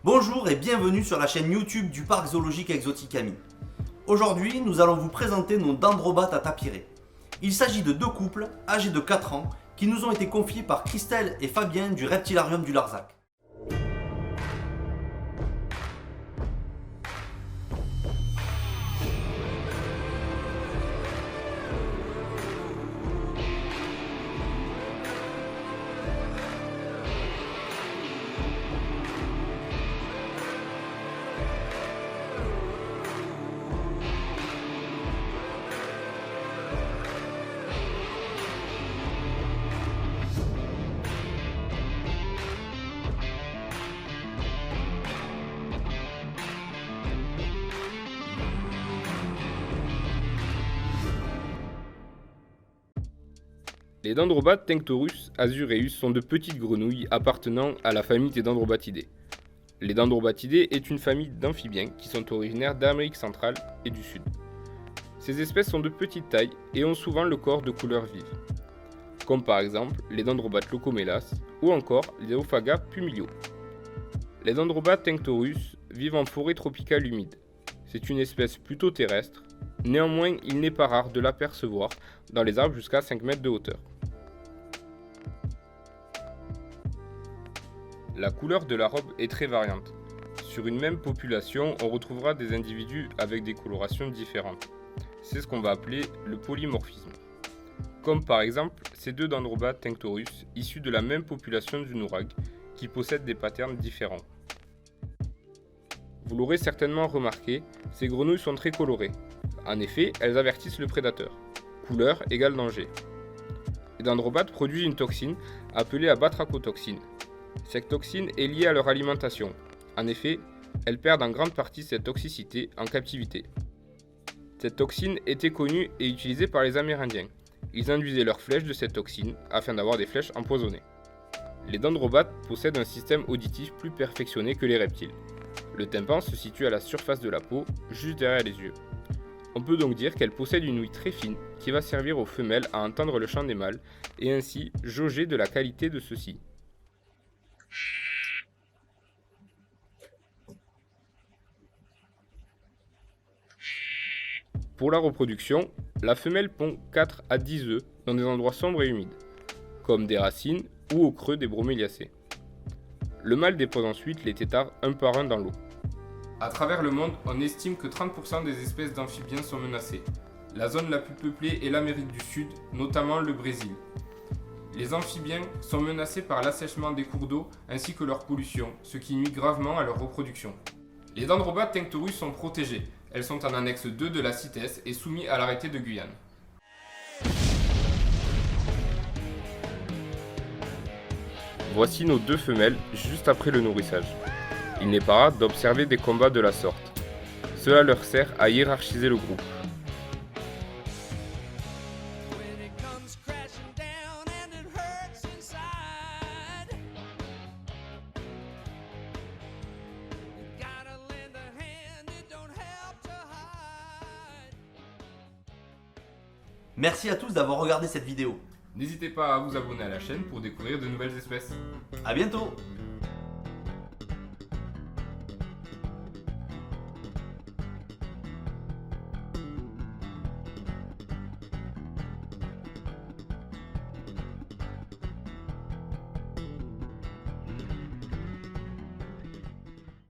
Bonjour et bienvenue sur la chaîne YouTube du Parc Zoologique Exotique Ami. Aujourd'hui, nous allons vous présenter nos dendrobates à tapirés. Il s'agit de deux couples âgés de 4 ans qui nous ont été confiés par Christelle et Fabien du Reptilarium du Larzac. Les dendrobates Tenctorus azureus sont de petites grenouilles appartenant à la famille des dendrobatidae. Les dendrobatidae est une famille d'amphibiens qui sont originaires d'Amérique centrale et du Sud. Ces espèces sont de petite taille et ont souvent le corps de couleur vive, comme par exemple les dendrobates locomelas ou encore les Ophaga pumilio. Les dendrobates Tenctorus vivent en forêt tropicale humide. C'est une espèce plutôt terrestre, néanmoins il n'est pas rare de l'apercevoir dans les arbres jusqu'à 5 mètres de hauteur. La couleur de la robe est très variante. Sur une même population, on retrouvera des individus avec des colorations différentes. C'est ce qu'on va appeler le polymorphisme. Comme par exemple ces deux dendrobates Tenctorus issus de la même population du nourag qui possèdent des patterns différents. Vous l'aurez certainement remarqué, ces grenouilles sont très colorées. En effet, elles avertissent le prédateur. Couleur égale danger. Les dendrobates produisent une toxine appelée la batrachotoxine. Cette toxine est liée à leur alimentation. En effet, elles perdent en grande partie cette toxicité en captivité. Cette toxine était connue et utilisée par les Amérindiens. Ils induisaient leurs flèches de cette toxine afin d'avoir des flèches empoisonnées. Les dendrobates possèdent un système auditif plus perfectionné que les reptiles. Le tympan se situe à la surface de la peau, juste derrière les yeux. On peut donc dire qu'elle possède une ouïe très fine qui va servir aux femelles à entendre le chant des mâles et ainsi jauger de la qualité de ceux-ci. Pour la reproduction, la femelle pond 4 à 10 œufs dans des endroits sombres et humides, comme des racines ou au creux des broméliacées. Le mâle dépose ensuite les têtards un par un dans l'eau. À travers le monde, on estime que 30% des espèces d'amphibiens sont menacées. La zone la plus peuplée est l'Amérique du Sud, notamment le Brésil. Les amphibiens sont menacés par l'assèchement des cours d'eau ainsi que leur pollution, ce qui nuit gravement à leur reproduction. Les dendrobates Tenctorus sont protégées. Elles sont en annexe 2 de la CITES et soumises à l'arrêté de Guyane. Voici nos deux femelles juste après le nourrissage. Il n'est pas rare d'observer des combats de la sorte. Cela leur sert à hiérarchiser le groupe. Merci à tous d'avoir regardé cette vidéo. N'hésitez pas à vous abonner à la chaîne pour découvrir de nouvelles espèces. A bientôt!